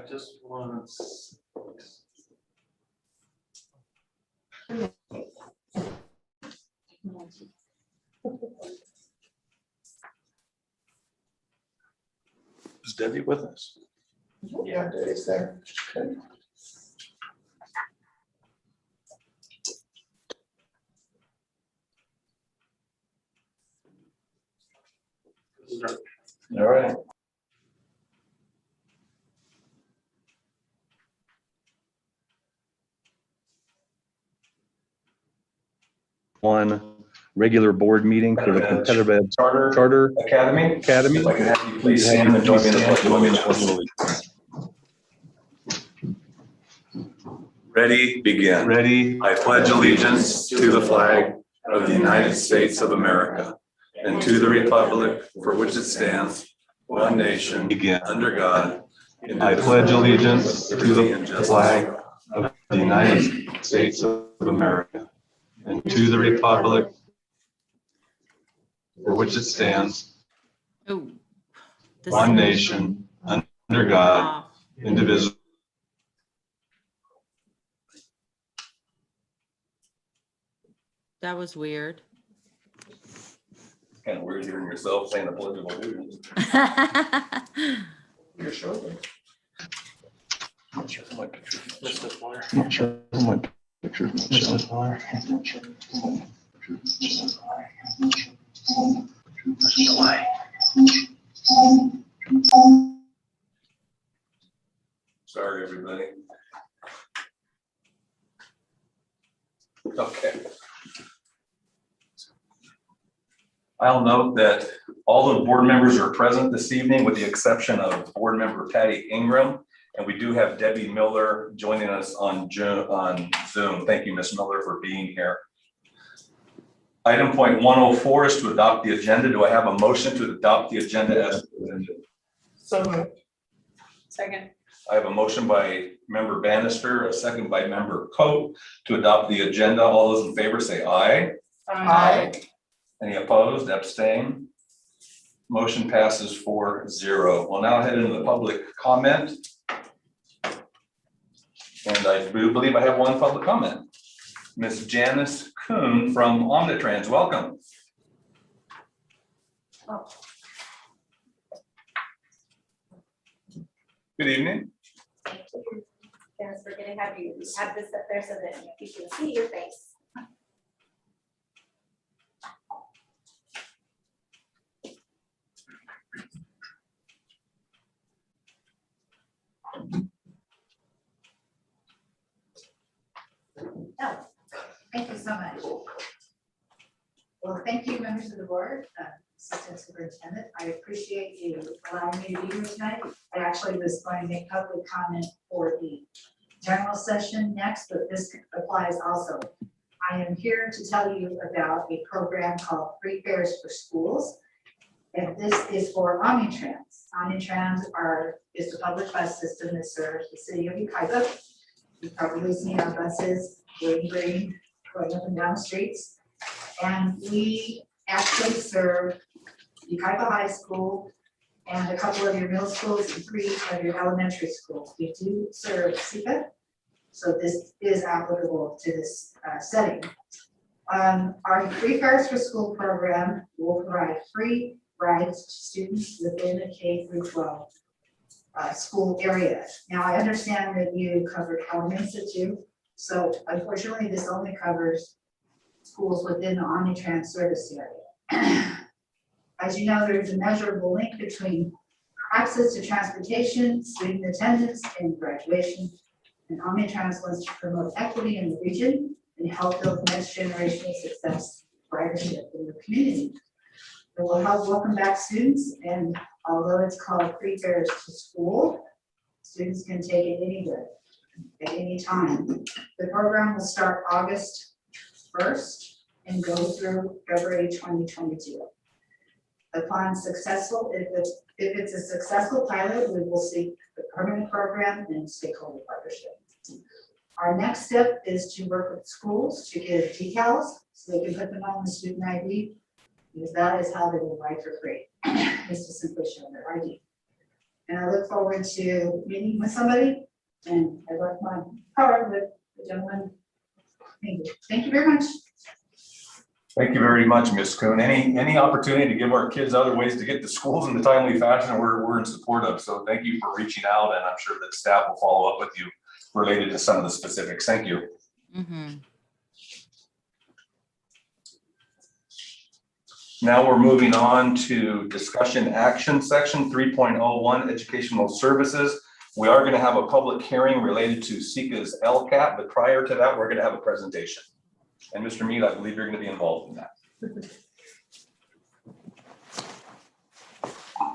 just once. Is Debbie with us? Yeah, Debbie's there. Okay. All right. One regular board meeting for the Competitive Ed Charter Academy. Academy. If I can have you please stand and join me in the Pledge of Allegiance. Ready, begin. Ready. I pledge allegiance to the flag of the United States of America and to the republic for which it stands, one nation, Begin. under God. I pledge allegiance to the flag of the United States of America and to the republic for which it stands, Oh, this one nation, under God, indivisible. That was weird. Kind of weird hearing yourself saying the pledge of allegiance. Your shoulder. I'm not sure if my picture. Mr. Fuller. I'm not sure if my picture's not Mr. showing. Fuller. Sorry, everybody. Okay. I'll note that all the board members are present this evening with the exception of board member Patty Ingram. And we do have Debbie Miller joining us on Zoom. Thank you, Ms. Miller, for being here. Item point 104 is to adopt the agenda. Do I have a motion to adopt the agenda as presented? So moved. Second. I have a motion by member Bannister, a second by member Coe to adopt the agenda. All those in favor say aye. Aye. Any opposed, abstain? Motion passes 4-0. We'll now head into the public comment. And I do believe I have one public comment. Ms. Janice Kuhn from Omnitrans, welcome. Good evening. Thank you, Dennis, for getting have this up there so that you can see your face. Oh, thank you so much. Well, thank you, members of the board, Assistant Superintendent. I appreciate you allowing me to be here tonight. I actually was going to make public comment for the general session next, but this applies also. I am here to tell you about a program called Free Fares for Schools. And this is for Omnitrans. Omnitrans is the public bus system that serves the city of Ukiah. You've probably seen our buses green, going up and down the streets. And we actually serve Ukiah High School and a couple of your middle schools and 3 of your elementary schools. We do serve CECA, so this is applicable to this setting. Our Free Fares for School program will provide free rides to students within the K-12 school area. Now, I understand that you covered Alameda too, so unfortunately, this only covers schools within the Omnitrans service area. As you know, there's a measurable link between access to transportation, student attendance, and graduation. And Omnitrans wants to promote equity in the region and help build next generation of success, ridership in the community. It will help welcome back students, and although it's called Free Fares to School, students can take it anywhere, at any time. The program will start August 1st and go through February 2022. Upon successful, if it's a successful pilot, we will seek the permanent program and stakeholder partnership. Our next step is to work with schools to get decals so they can put them on the student ID, because that is how they will ride for free, is to simply show their ID. And I look forward to meeting with somebody, and I left my card with the gentleman. Thank you very much. Thank you very much, Ms. Kuhn. Any opportunity to give our kids other ways to get to schools in a timely fashion, we're in support of. So thank you for reaching out, and I'm sure that staff will follow up with you related to some of the specifics. Thank you. Mhm. Now we're moving on to discussion action section 3.01 educational services. We are going to have a public hearing related to CECA's LCAP, but prior to that, we're going to have a presentation. And Mr. Mead, I believe you're going to be involved in that.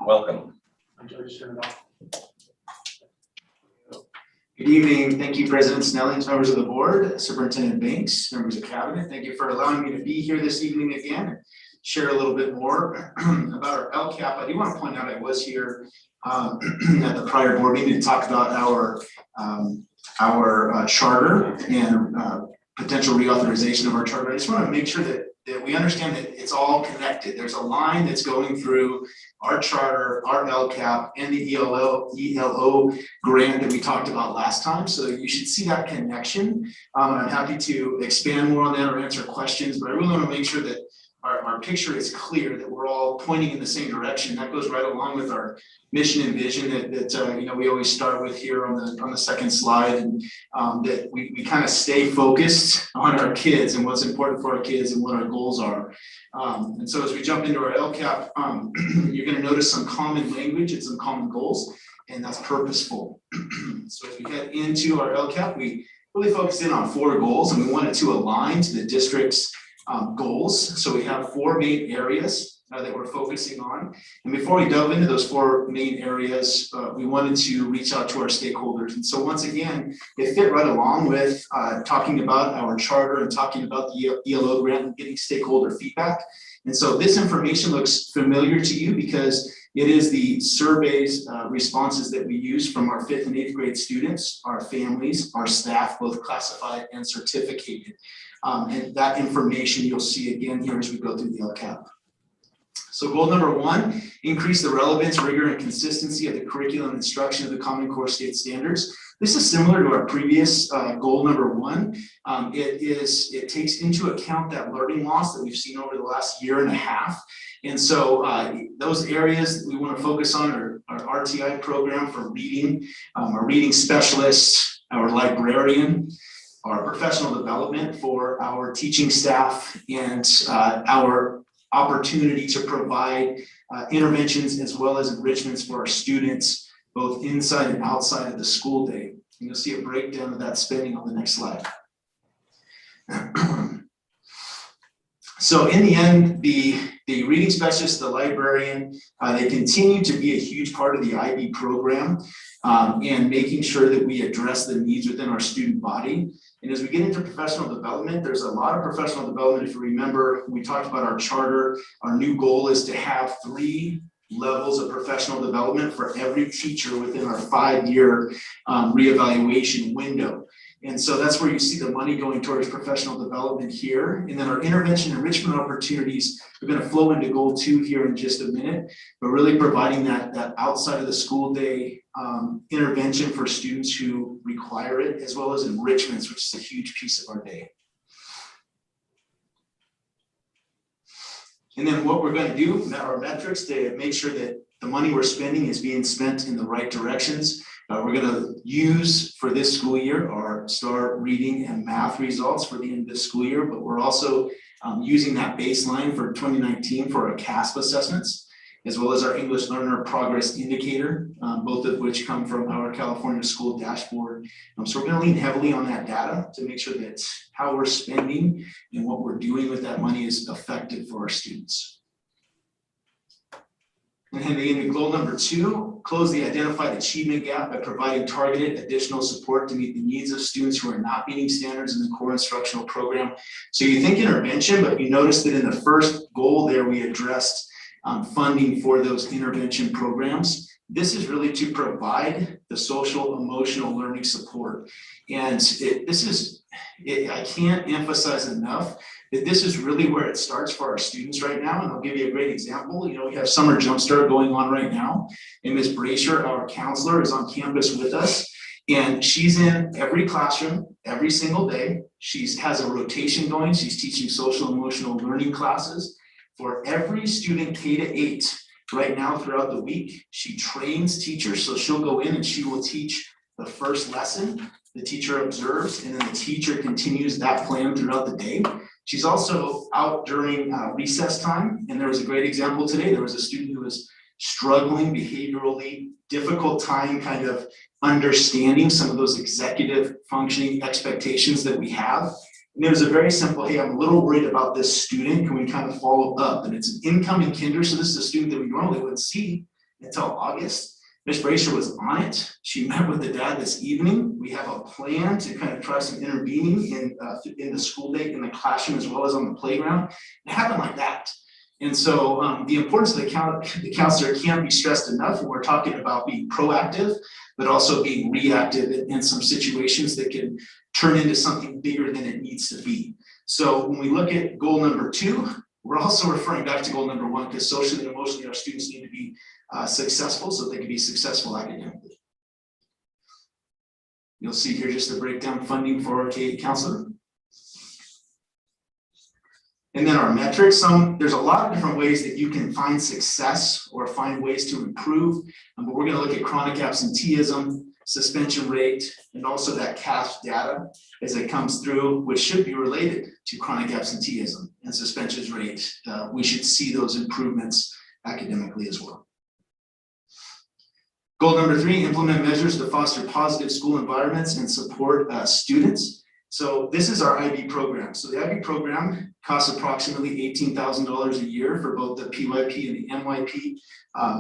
Welcome. Good evening. Thank you, President Snellings, members of the board, Superintendent Banks, members of cabinet. Thank you for allowing me to be here this evening again and share a little bit more about our LCAP. I do want to point out I was here at the prior board meeting to talk about our charter and potential reauthorization of our charter. I just want to make sure that we understand that it's all connected. There's a line that's going through our charter, our LCAP, and the ELO grant that we talked about last time. So you should see that connection. I'm happy to expand more on that or answer questions, but I really want to make sure that our picture is clear, that we're all pointing in the same direction. That goes right along with our mission and vision that we always start with here on the second slide, and that we kind of stay focused on our kids and what's important for our kids and what our goals are. And so as we jump into our LCAP, you're going to notice some common language and some common goals, and that's purposeful. So as we head into our LCAP, we really focused in on 4 goals, and we wanted to align to the district's goals. So we have 4 main areas that we're focusing on. And before we delve into those 4 main areas, we wanted to reach out to our stakeholders. And so once again, it fit right along with talking about our charter and talking about the ELO grant and getting stakeholder feedback. And so this information looks familiar to you because it is the surveys responses that we use from our 5th and 8th grade students, our families, our staff, both classified and certificated. And that information you'll see again here as we go through the LCAP. So goal number 1, increase the relevance, rigor, and consistency of the curriculum and instruction of the Common Core state standards. This is similar to our previous goal number 1. It takes into account that learning loss that we've seen over the last year and a half. And so those areas that we want to focus on are our RTI program for reading, our reading specialist, our librarian, our professional development for our teaching staff, and our opportunity to provide interventions as well as enrichments for our students, both inside and outside of the school day. And you'll see a breakdown of that spending on the next slide. So in the end, the reading specialist, the librarian, they continue to be a huge part of the IB program and making sure that we address the needs within our student body. And as we get into professional development, there's a lot of professional development. If you remember, we talked about our charter. Our new goal is to have 3 levels of professional development for every teacher within our 5-year reevaluation window. And so that's where you see the money going towards professional development here. And then our intervention enrichment opportunities are going to flow into goal 2 here in just a minute, but really providing that outside of the school day intervention for students who require it, as well as enrichments, which is a huge piece of our day. And then what we're going to do, our metrics to make sure that the money we're spending is being spent in the right directions. We're going to use for this school year our STAR reading and math results for the end of this school year, but we're also using that baseline for 2019 for our CASP assessments, as well as our English Learner Progress Indicator, both of which come from our California School Dashboard. So we're going to lean heavily on that data to make sure that how we're spending and what we're doing with that money is effective for our students. And heading into goal number 2, close the identified achievement gap by providing targeted additional support to meet the needs of students who are not meeting standards in the core instructional program. So you think intervention, but you notice that in the first goal there, we addressed funding for those intervention programs. This is really to provide the social emotional learning support. And I can't emphasize enough that this is really where it starts for our students right now. And I'll give you a great example. You know, we have Summer Jumpstart going on right now, and Ms. Brasher, our counselor, is on campus with us. And she's in every classroom every single day. She has a rotation going. She's teaching social emotional learning classes for every student K-8 right now throughout the week. She trains teachers, so she'll go in and she will teach the first lesson. The teacher observes, and then the teacher continues that plan throughout the day. She's also out during recess time, and there was a great example today. There was a student who was struggling behaviorally, difficult time kind of understanding some of those executive functioning expectations that we have. And it was a very simple, hey, I'm a little worried about this student. Can we kind of follow up? And it's an incoming kinder, so this is a student that we normally wouldn't see until August. Ms. Brasher was on it. She met with the dad this evening. We have a plan to kind of try some intervening in the school day, in the classroom, as well as on the playground. It happened like that. And so the importance of the counselor can't be stressed enough when we're talking about being proactive, but also being reactive in some situations that can turn into something bigger than it needs to be. So when we look at goal number 2, we're also referring back to goal number 1, because socially and emotionally our students need to be successful so they can be successful academically. You'll see here just the breakdown funding for our K-8 counselor. And then our metrics, there's a lot of different ways that you can find success or find ways to improve, but we're going to look at chronic absenteeism, suspension rate, and also that CAS data as it comes through, which should be related to chronic absenteeism and suspension rate. We should see those improvements academically as well. Goal number 3, implement measures to foster positive school environments and support students. So this is our IB program. So the IB program costs approximately $18,000 a year for both the PYP and the MYP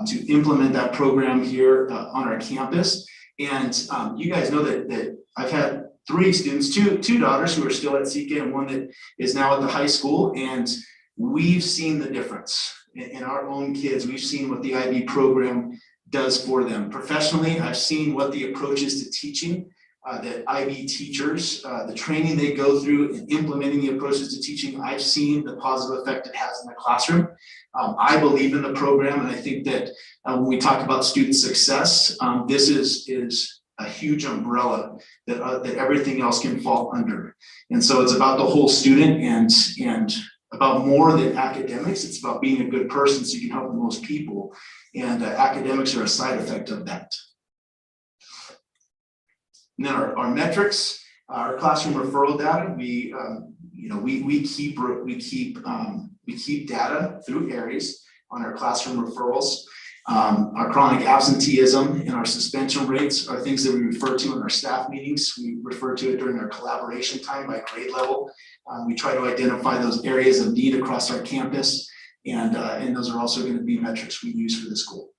to implement that program here on our campus. And you guys know that I've had 3 students, two daughters who are still at CECA and one that is now at the high school. And we've seen the difference in our own kids. We've seen what the IB program does for them. Professionally, I've seen what the approach is to teaching. That IB teachers, the training they go through in implementing the approaches to teaching, I've seen the positive effect it has in the classroom. I believe in the program, and I think that when we talk about student success, this is a huge umbrella that everything else can fall under. And so it's about the whole student and about more than academics. It's about being a good person so you can help the most people. And academics are a side effect of that. And then our metrics, our classroom referral data, we keep data through Aries on our classroom referrals. Our chronic absenteeism and our suspension rates are things that we refer to in our staff meetings. We refer to it during our collaboration time by grade level. We try to identify those areas of need across our campus, and those are also going to be metrics we use for the school.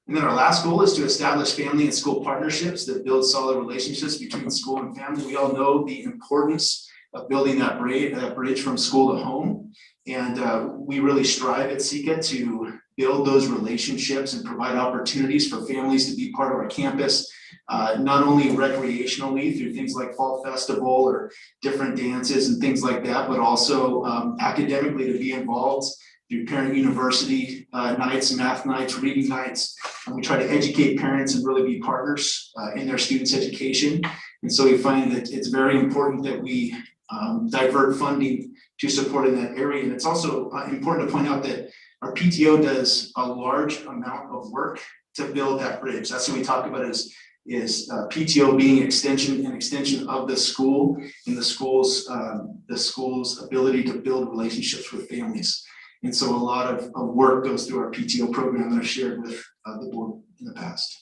And then our last goal is to establish family and school partnerships that build solid relationships between school and family. We all know the importance of building that bridge from school to home. And we really strive at CECA to build those relationships and provide opportunities for families to be part of our campus, not only recreationally through things like Fall Festival or different dances and things like that, but also academically to be involved through parent university nights, math nights, reading nights. And we try to educate parents and really be partners in their students' education. And so we find that it's very important that we divert funding to support in that area. And it's also important to point out that our PTO does a large amount of work to build that bridge. That's what we talk about is PTO being an extension of the school and the school's ability to build relationships with families. And so a lot of work goes through our PTO program that I've shared with the board in the past.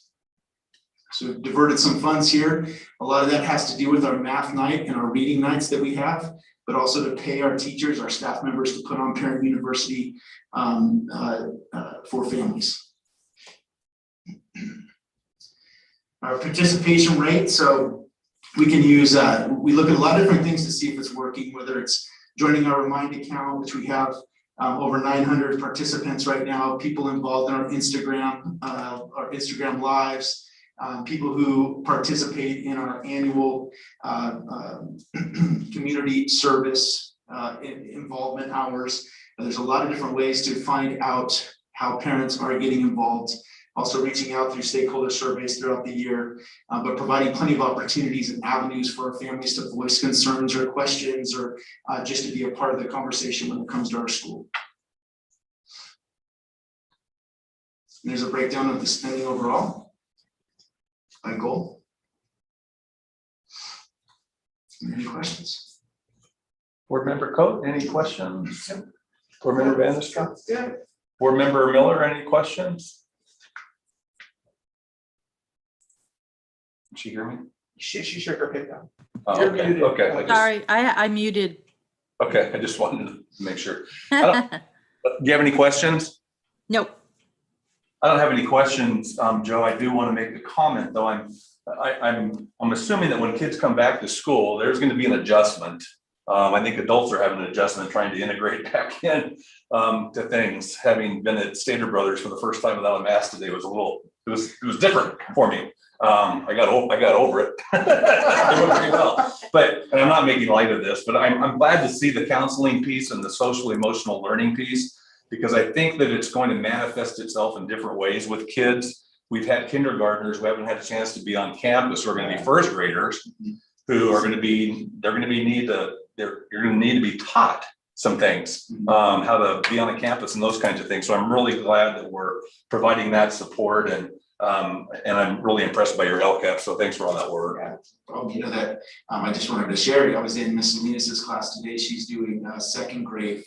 So we've diverted some funds here. A lot of that has to do with our math night and our reading nights that we have, but also to pay our teachers, our staff members to put on parent university for families. Our participation rate, so we can use, we look at a lot of different things to see if it's working, whether it's joining our Remind account, which we have over 900 participants right now, people involved in our Instagram lives. people who participate in our annual community service involvement hours. There's a lot of different ways to find out how parents are getting involved. Also reaching out through stakeholder surveys throughout the year, but providing plenty of opportunities and avenues for our families to voice concerns or questions, or just to be a part of the conversation when it comes to our school. And there's a breakdown of the spending overall by goal. Any questions? Board Member Coate, any questions? Board Member Vanderstra? Yeah. Board Member Miller, any questions? Did she hear me? She shook her head down. Oh, You're okay, muted. okay. I just- Sorry, I muted. Okay, I just wanted to make sure. Do you have any questions? Nope. I don't have any questions, Joe. I do want to make a comment, though. I'm assuming that when kids come back to school, there's going to be an adjustment. I think adults are having an adjustment, trying to integrate back in to things. Having been at Stater Brothers for the first time without a mask today was it was different for me. I got over it. It went pretty well. But, and I'm not making light of this, but I'm glad to see the counseling piece and the social emotional learning piece, because I think that it's going to manifest itself in different ways with kids. We've had kindergartners who haven't had a chance to be on campus, who are going to be first graders, who are going to need to be taught some things, how to be on a campus and those kinds of things. So I'm really glad that we're providing that support, and I'm really impressed by your LCAP. So thanks for all that work. Yeah. Well, you know that I just wanted to share. I was in Miss Salinas' class today. She's doing second grade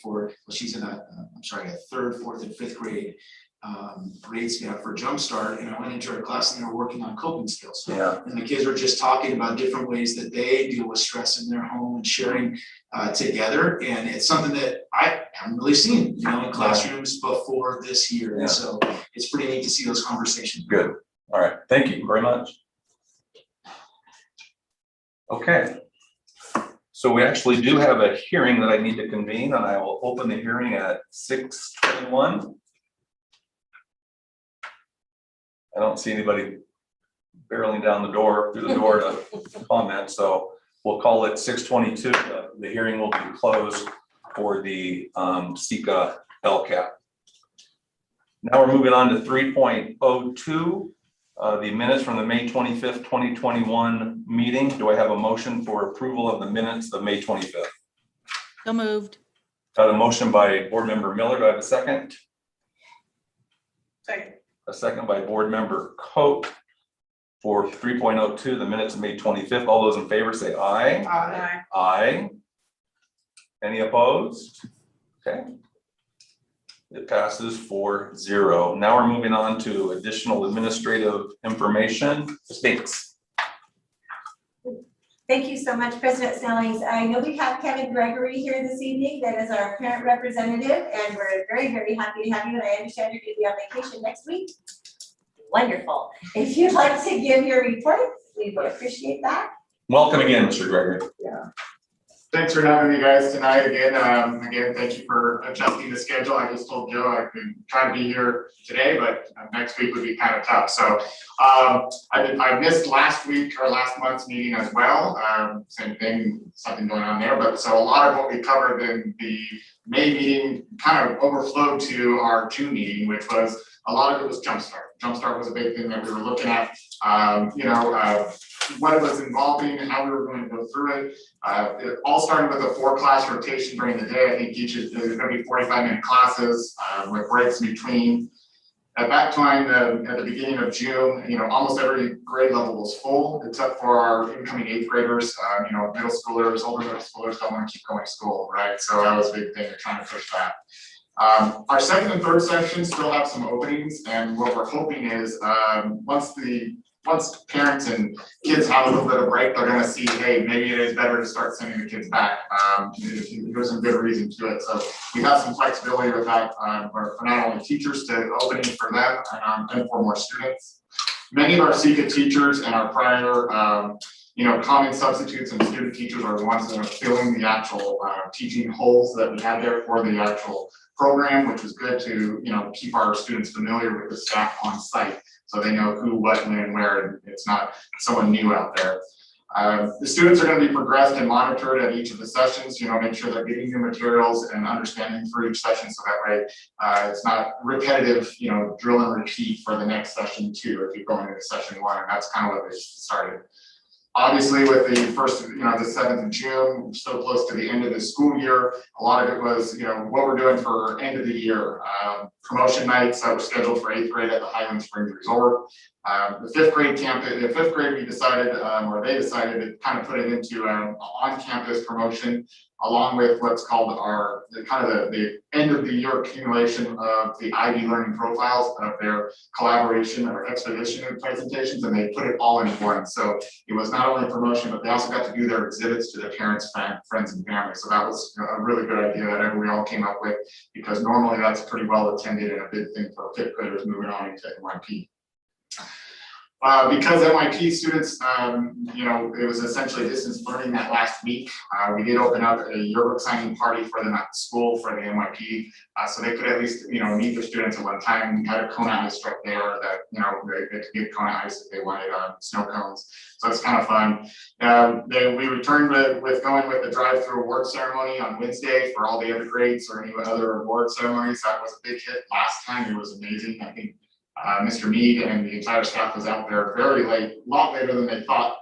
she's in a third, fourth, and fifth grade grades for Jumpstart, and I went into her class and they were working on coping skills. Yeah. And the kids were just talking about different ways that they deal with stress in their home and sharing together. And it's something that I haven't really seen, in classrooms before this year. Yeah. And so it's pretty neat to see those conversations. Good. All right. Thank you very much. Okay. So we actually do have a hearing that I need to convene, and I will open the hearing at 6:21. I don't see anybody barreling down through the door to comment, so we'll call it 6:22. The hearing will be closed for the CECA LCAP. Now we're moving on to 3.02, the minutes from the May 25th, 2021 meeting. Do I have a motion for approval of the minutes of May 25th? So moved. Got a motion by Board Member Miller. Do I have a second? Second. A second by Board Member Coate for 3.02, the minutes of May 25th. All those in favor say aye. Aye. Aye. Any opposed? Okay. It passes 4-0. Now we're moving on to additional administrative information. Thanks. Thank you so much, President Snellings. I know we have Kevin Gregory here this evening, that is our parent representative, and we're very, very happy to have you. And I understand you're going to be on vacation next week. Wonderful. If you'd like to give your report, we would appreciate that. Welcome again, Mr. Gregory. Thanks for having me guys tonight again. Again, thank you for adjusting the schedule. I just told Joe I could try to be here today, but next week would be kind of tough. So I missed last month's meeting as well. Same thing, something going on there. But so a lot of what we covered in the May meeting kind of overflowed to our June meeting, which was a lot of it was Jumpstart. Jumpstart was a big thing that we were looking at. What it was involving and how we were going to go through it. It all started with a 4-class rotation during the day. I think there's going to be 45-minute classes with breaks in between. At that time, at the beginning of June, almost every grade level was full, except for our incoming 8th graders. Middle schoolers, older middle schoolers don't want to keep going to school, right? So that was a big thing, trying to push that. Our second and third sections still have some openings, and what we're hoping is once parents and kids have a little bit of break, they're going to see, hey, maybe it is better to start sending the kids back. There's some good reason to it. So we have some flexibility with that for not only teachers to opening for them and for more students. Many of our CECA teachers and our prior common substitutes and student teachers are the ones that are filling the actual teaching holes that we had there for the actual program, which was good to, keep our students familiar with the staff on site. So they know who, what, when, and where, and it's not someone new out there. The students are going to be progressed and monitored at each of the sessions, make sure they're getting new materials and understanding for each session, so that way it's not repetitive, drill and repeat for the next session too, if you're going into session 1, and that's kind of what they started. Obviously, with the first, the 7th of June, so close to the end of the school year, a lot of it was, what we're doing for end of the year. Promotion nights that were scheduled for 8th grade at the Highland Springs Resort. The 5th grade campus, the 5th grade, we decided, or they decided to kind of put it into on-campus promotion, along with what's called the end of the year accumulation of the IB learning profiles of their collaboration or expedition presentations, and they put it all in one. So it was not only promotion, but they also got to do their exhibits to their parents, friends, and family. So that was a really good idea that we all came up with, because normally that's pretty well attended and a big thing for 5th graders moving on into NYP. Because NYP students, it was essentially distance learning that last week. We did open up a yearbook signing party for them at the school for the NYP, so they could at least, meet their students at one time. We had a Kona ice truck there that, they could get Kona ice if they wanted snow cones. So it's kind of fun. We returned with going with the drive-through award ceremony on Wednesday for all the other grades or any other award ceremonies. That was a big hit last time. It was amazing. I think Mr. Mead and the entire staff was out there very late, a lot later than they thought,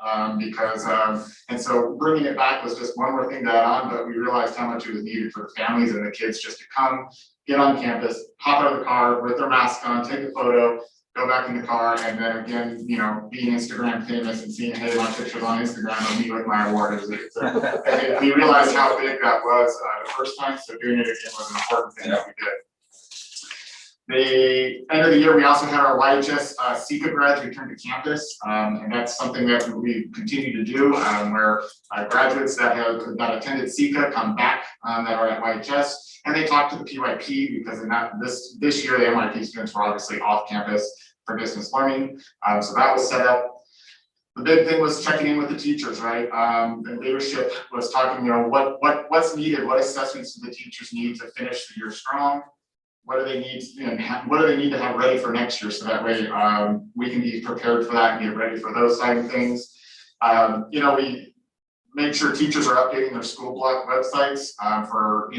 and so bringing it back was just one more thing to add on, but we realized how much it was needed for the families and the kids just to come, get on campus, hop out of the car with their mask on, take a photo, go back in the car, and then again, being Instagram famous and seeing, hey, my pictures on Instagram of me with my award, we realized how big that was the first time, so doing it again was an important thing that we did. The end of the year, we also had our YHS CECA grads return to campus, and that's something that we continue to do, where graduates that attended CECA come back that are at YHS, and they talk to the PYP, because this year the NYP students were obviously off campus for distance learning, so that was set up. The big thing was checking in with the teachers, right? The leadership was talking, what's needed, what assessments do the teachers need to finish the year strong? What do they need, what do they need to have ready for next year, so that way we can be prepared for that and get ready for those side of things. We make sure teachers are updating their school block websites for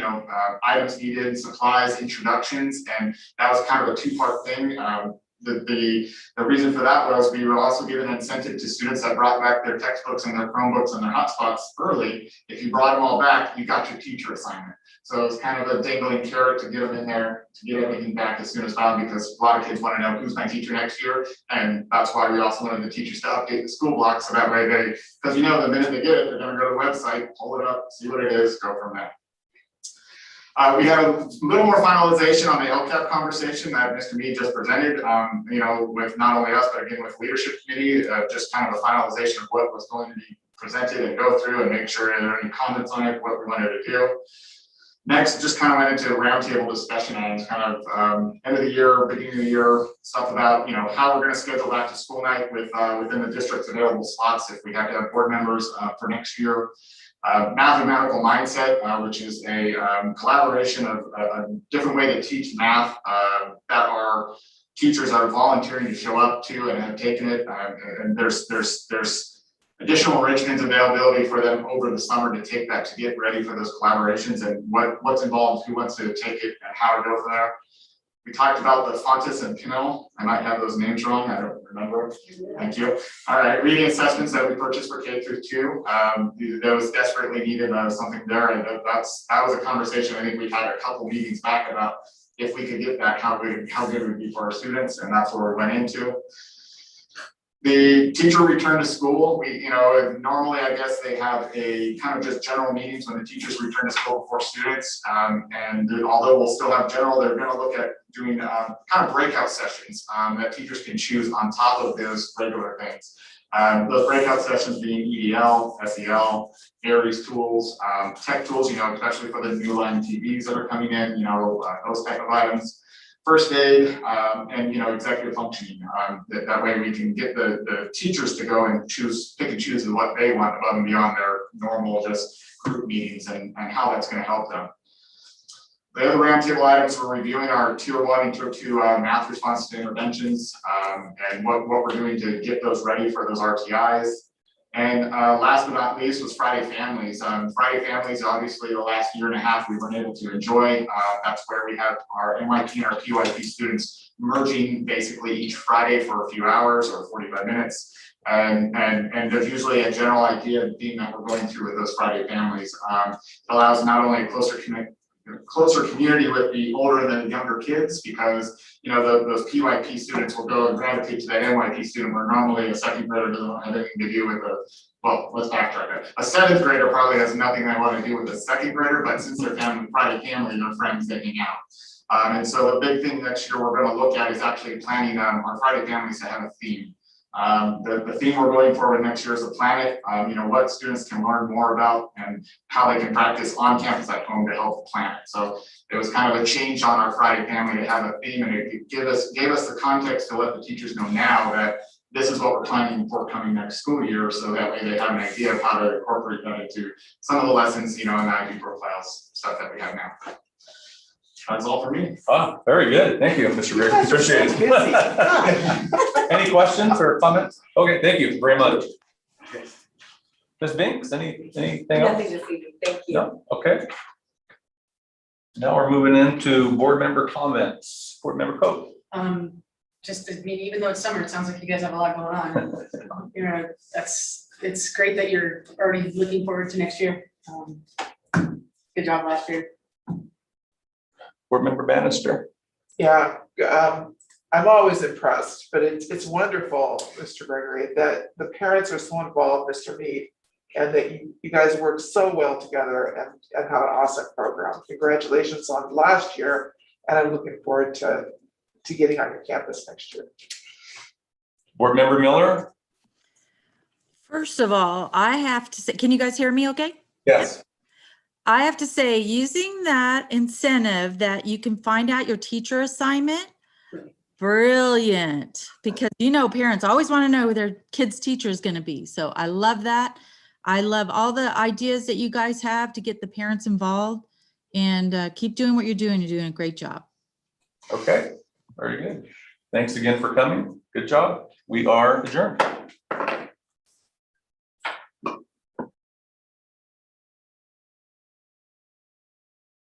items needed, supplies, introductions, and that was kind of a two-part thing. The reason for that was we were also giving an incentive to students that brought back their textbooks and their Chromebooks and their hotspots early. If you brought them all back, you got your teacher assignment. So it's kind of a dangling carrot to get them in there, to get everything back as soon as possible, because a lot of kids want to know who's my teacher next year. And that's why we also wanted the teachers to update the school block, so that way because the minute they get it, they're going to go to the website, pull it up, see what it is, go from there. We have a little more finalization on the LCAP conversation that Mr. Mead just presented, with not only us, but again with leadership committee, just kind of a finalization of what was going to be presented and go through and make sure there are any comments on it, what we wanted to do. Next, just kind of went into roundtable discussion items, kind of end of the year, beginning of the year, stuff about, how we're going to schedule back to school night with within the district's available slots if we have to have board members for next year. Mathematical mindset, which is a collaboration of a different way to teach math that our teachers are volunteering to show up to and have taken it. And there's additional enrichment availability for them over the summer to take that, to get ready for those collaborations and what's involved, who wants to take it, and how to go from there. We talked about the Fontes and Pinnell. I might have those names wrong, I don't remember. Thank you. All right, reading assessments that we purchased for K through 2. That was desperately needed, something there, and that was a conversation I think we've had a couple meetings back about if we could get that, how good it would be for our students, and that's where we went into. The teacher return to school, normally I guess they have a kind of just general meetings when the teachers return to school before students. And although we'll still have general, they're going to look at doing kind of breakout sessions that teachers can choose on top of those regular things. Those breakout sessions being EDL, SEL, Aries tools, tech tools, especially for the new line TVs that are coming in, those type of items. first aid, and, executive functioning. That way we can get the teachers to go and pick and choose what they want above and beyond their normal just group meetings and how that's gonna help them. The other roundtable items, we're reviewing our tier 1 and tier 2 math response to interventions, and what we're doing to get those ready for those RTIs. And last but not least was Friday Families. Friday Families, obviously the last year and a half we've been able to enjoy. That's where we have our NYP and our PYP students merging basically each Friday for a few hours or 45 minutes. And there's usually a general idea and theme that we're going through with those Friday Families. It allows not only a closer community with the older and the younger kids, because those PYP students will go and gravitate to that NYP student where normally a second grader doesn't have anything to do with let's backtrack it. A 7th grader probably has nothing they want to do with a 2nd grader, but since they're Friday family, they're friends, they hang out. And so the big thing next year we're going to look at is actually planning our Friday Families to have a theme. The theme we're going forward next year is the planet, what students can learn more about and how they can practice on campus at home to help the planet. So it was kind of a change on our Friday Family to have a theme, and it gave us the context to let the teachers know now that this is what we're planning for coming next school year, so that way they have an idea of how to incorporate that into some of the lessons, in the IB profiles stuff that we have now. That's all for me. Ah, very good. Thank you, Mr. Greer. Appreciate it. Any questions or comments? Okay, thank you very much. Ms. Binks, anything else? Nothing this evening, thank you. No, okay. Now we're moving into board member comments. Board member Coe. Even though it's summer, it sounds like you guys have a lot going on. It's great that you're already looking forward to next year. Good job last year. Board member Bannister. Yeah, I'm always impressed, but it's wonderful, Mr. Gregory, that the parents are so involved, Mr. Mead, and that you guys work so well together and have an awesome program. Congratulations on last year, and I'm looking forward to getting on your campus next year. Board member Miller. First of all, I have to say, can you guys hear me okay? Yes. I have to say, using that incentive that you can find out your teacher assignment, brilliant, because parents always want to know who their kid's teacher is going to be. So I love that. I love all the ideas that you guys have to get the parents involved, and keep doing what you're doing. You're doing a great job. Okay, very good. Thanks again for coming. Good job. We are adjourned.